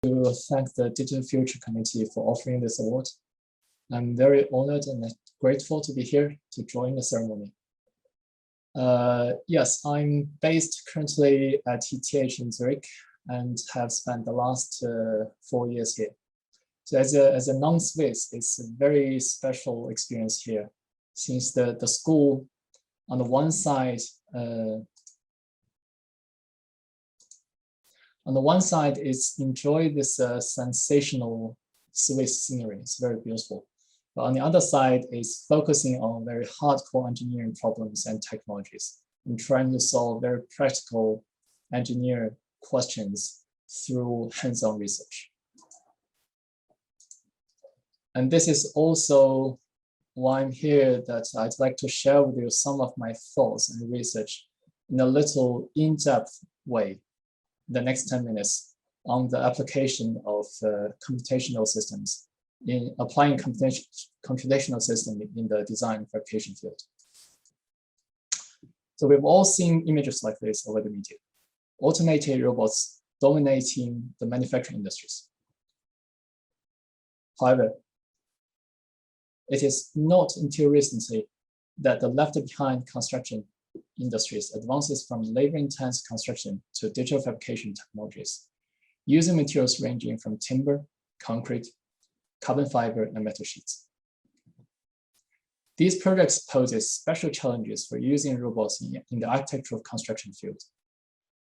to thank the Digital Future Committee for offering this award. I'm very honored and grateful to be here to join the ceremony. Yes, I'm based currently at ETH in Zurich and have spent the last 4 years here. So as a non-Swiss, it's a very special experience here, since the school on the one side is enjoy this sensational Swiss scenery. It's very beautiful. But on the other side is focusing on very hardcore engineering problems and technologies and trying to solve very practical engineering questions through hands-on research. And this is also why I'm here, that I'd like to share with you some of my thoughts and research in a little in-depth way the next 10 minutes on the application of computational systems in applying computational system in the design and fabrication field. So we've all seen images like this over the media. Automated robots dominating the manufacturing industries. However, it is not until recently that the left-behind construction industries advances from labor-intense construction to digital fabrication technologies, using materials ranging from timber, concrete, carbon fiber, and metal sheets. These projects pose special challenges for using robots in the architectural construction field.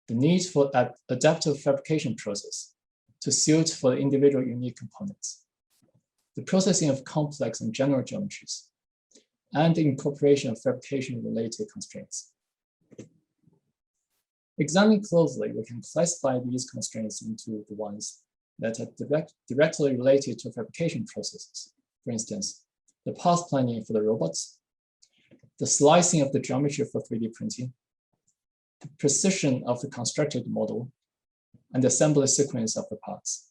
The need for an adaptive fabrication process to suit for the individual unique components, the processing of complex and general geometries, and the incorporation of fabrication-related constraints. Examining closely, we can classify these constraints into the ones that are directly related to fabrication processes. For instance, the path planning for the robots, the slicing of the geometry for 3D printing, the precision of the constructed model, and the assembly sequence of the parts.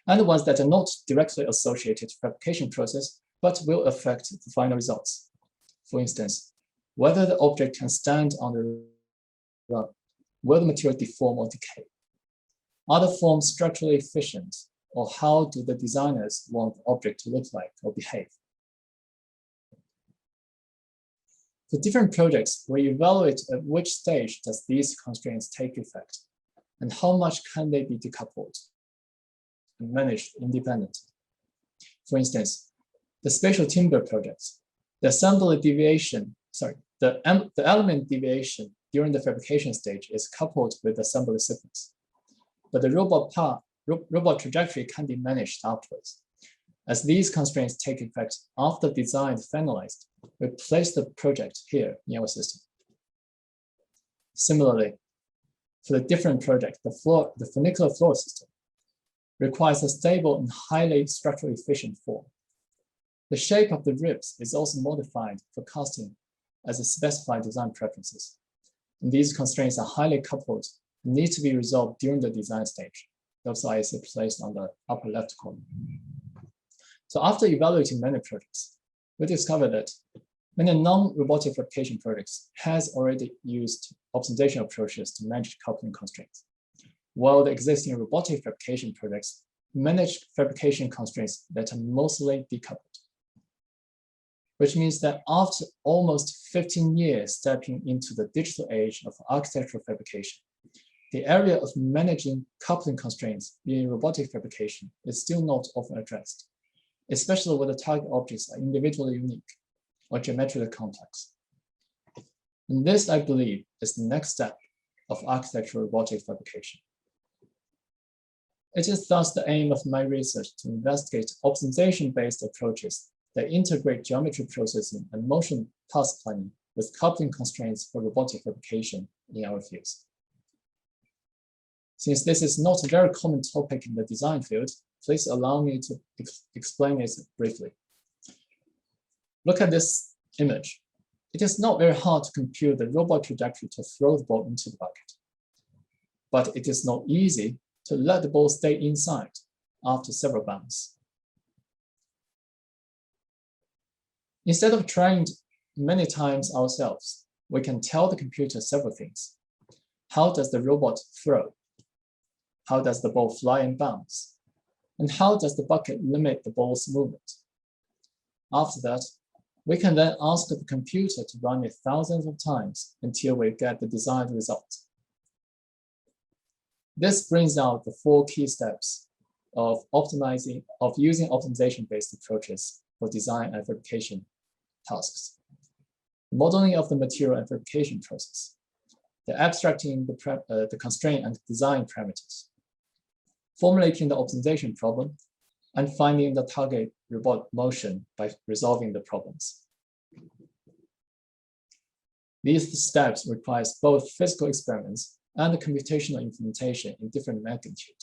And the ones that are not directly associated to fabrication process, but will affect the final results. For instance, whether the object can stand on the run, will the material deform or decay? Are the forms structurally efficient, or how do the designers want the object to look like or behave? For different projects, we evaluate at which stage does these constraints take effect, and how much can they be decoupled and managed independently. For instance, the spatial timber projects, the assembly deviation, the element deviation during the fabrication stage is coupled with the assembly sequence. But the robot trajectory can be managed afterwards. As these constraints take effect after design is finalized, we place the project here in our system. Similarly, for the different project, the funicular floor system requires a stable and highly structurally efficient form. The shape of the ribs is also modified for casting as a specified design preferences. And these constraints are highly coupled and need to be resolved during the design stage. Those are placed on the upper left corner. So after evaluating many projects, we discovered that many non-robotic fabrication projects has already used optimization approaches to manage coupling constraints, while the existing robotic fabrication projects manage fabrication constraints that are mostly decoupled. Which means that after almost 15 years stepping into the digital age of architectural fabrication, the area of managing coupling constraints in robotic fabrication is still not often addressed, especially when the target objects are individually unique or geometrically complex. And this, I believe, is the next step of architectural robotic fabrication. It is thus the aim of my research to investigate optimization-based approaches that integrate geometry processing and motion path planning with coupling constraints for robotic fabrication in our fields. Since this is not a very common topic in the design field, please allow me to explain it briefly. Look at this image. It is not very hard to compute the robot trajectory to throw the ball into the bucket. But it is not easy to let the ball stay inside after several bounds. Instead of trying many times ourselves, we can tell the computer several things. How does the robot throw? How does the ball fly and bounce? And how does the bucket limit the ball's movement? After that, we can then ask the computer to run it thousands of times until we get the desired result. This brings out the 4 key steps of using optimization-based approaches for design and fabrication tasks. Modeling of the material and fabrication process, the abstracting the constraint and design parameters, formulating the optimization problem, and finding the target robot motion by resolving the problems. These steps require both physical experiments and computational implementation in different magnitude.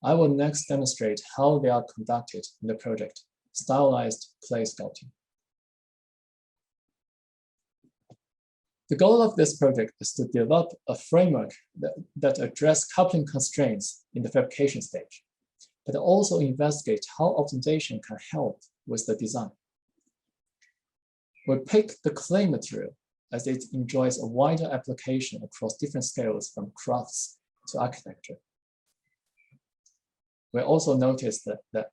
I will next demonstrate how they are conducted in the project Stylized Clay Sculpting. The goal of this project is to develop a framework that addresses coupling constraints in the fabrication stage, but also investigate how optimization can help with the design. We pick the clay material as it enjoys a wider application across different scales from crafts to architecture. We also noticed that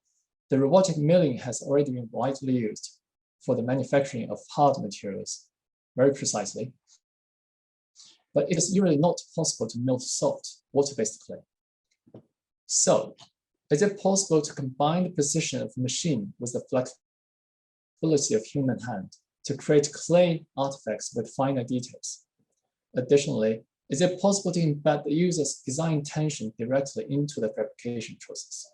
the robotic milling has already been widely used for the manufacturing of hard materials very precisely, but it is usually not possible to mill soft, water-based clay. So, is it possible to combine the precision of the machine with the flexibility of human hand to create clay artifacts with finer details? Additionally, is it possible to embed the user's design intention directly into the fabrication process?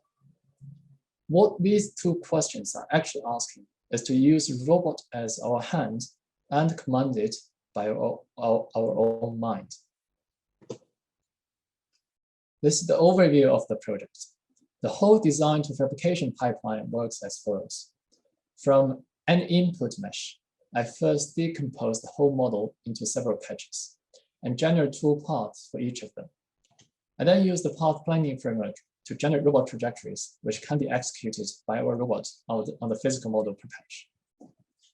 What these 2 questions are actually asking is to use the robot as our hand and command it by our own mind. This is the overview of the project. The whole design to fabrication pipeline works as follows. From an input mesh, I first decompose the whole model into several patches and generate 2 paths for each of them. I then use the path planning framework to generate robot trajectories, which can be executed by our robot on the physical model per patch.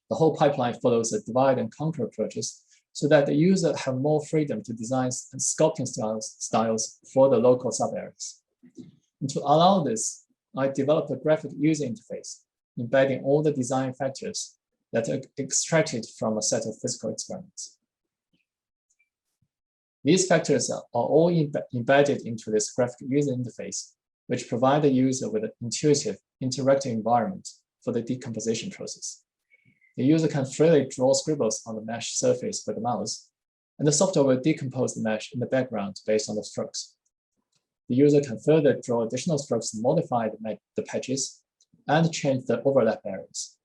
The whole pipeline follows a divide and conquer approaches so that the user have more freedom to design and sculpting styles for the local sub-areas. And to allow this, I developed a graphic user interface, embedding all the design factors that are extracted from a set of physical experiments. These factors are all embedded into this graphic user interface, which provide the user with an intuitive, interactive environment for the decomposition process. The user can freely draw scribbles on the mesh surface with the mouse, and the software will decompose the mesh in the background based on the strokes. The user can further draw additional strokes to modify the patches and change the overlap areas.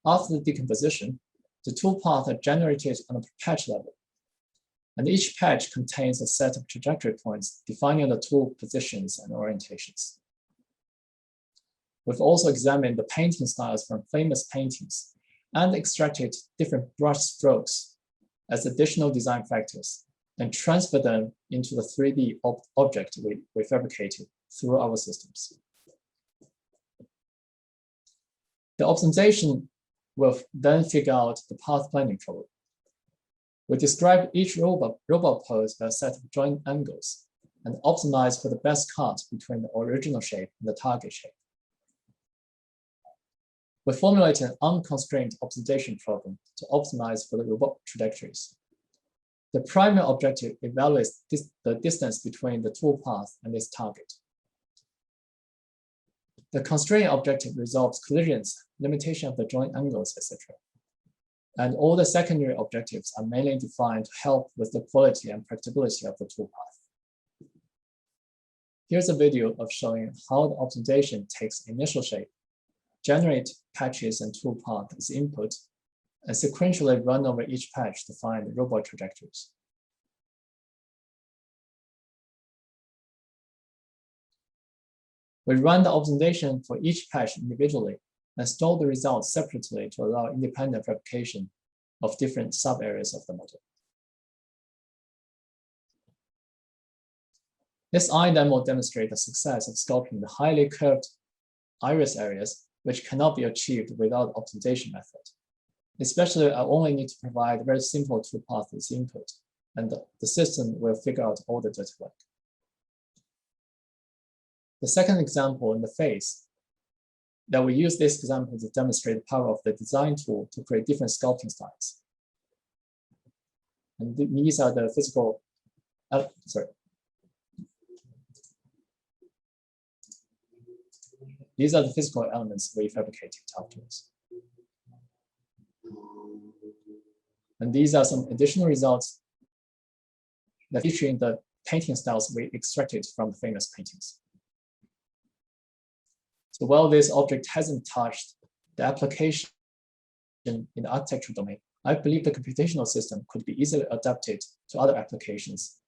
After the decomposition, the tool paths are generated on a patch level, and each patch contains a set of trajectory points defining the tool positions and orientations. We've also examined the painting styles from famous paintings and extracted different brush strokes as additional design factors and transferred them into the 3D object we fabricated through our systems. The optimization will then figure out the path planning problem. We describe each robot pose by a set of joint angles and optimize for the best cut between the original shape and the target shape. We formulate an unconstrained optimization problem to optimize for the robot trajectories. The primary objective evaluates the distance between the tool path and its target. The constraint objective resolves collisions, limitation of the joint angles, etc. And all the secondary objectives are mainly defined to help with the quality and practicability of the tool path. Here's a video of showing how the optimization takes initial shape, generate patches and tool path as input, and sequentially run over each patch to find the robot trajectories. We run the optimization for each patch individually and store the results separately to allow independent fabrication of different sub-areas of the model. This eye demo demonstrates the success of sculpting the highly curved iris areas, which cannot be achieved without optimization method. Especially, I only need to provide a very simple toolpath as input, and the system will figure out all the dirty work. The second example in the phase, that we use this example to demonstrate the power of the design tool to create different sculpting styles. And these are the physical, These are the physical elements we fabricated afterwards. And these are some additional results that featuring the painting styles we extracted from the famous paintings. So while this object hasn't touched the application in the architectural domain, I believe the computational system could be easily adapted to other applications.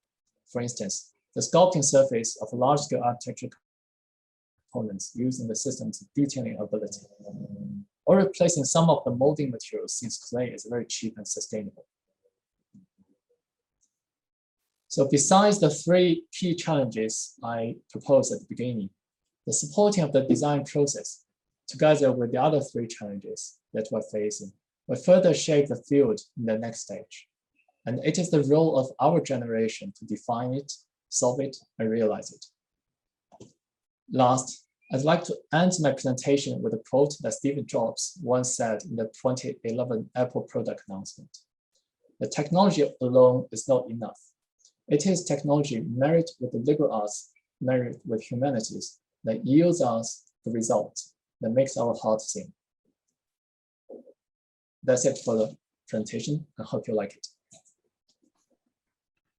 For instance, the sculpting surface of large-scale architectural components using the system's detailing ability, or replacing some of the molding materials since clay is very cheap and sustainable. So besides the three key challenges I proposed at the beginning, the supporting of the design process, together with the other three challenges that we're facing, will further shape the field in the next stage. And it is the role of our generation to define it, solve it, and realize it. Last, I'd like to end my presentation with a quote that Steve Jobs once said in the 2011 Apple product announcement. The technology alone is not enough. It is technology married with the liberal arts, married with humanities, that yields us the result that makes our heart sing. That's it for the presentation. I hope you like it.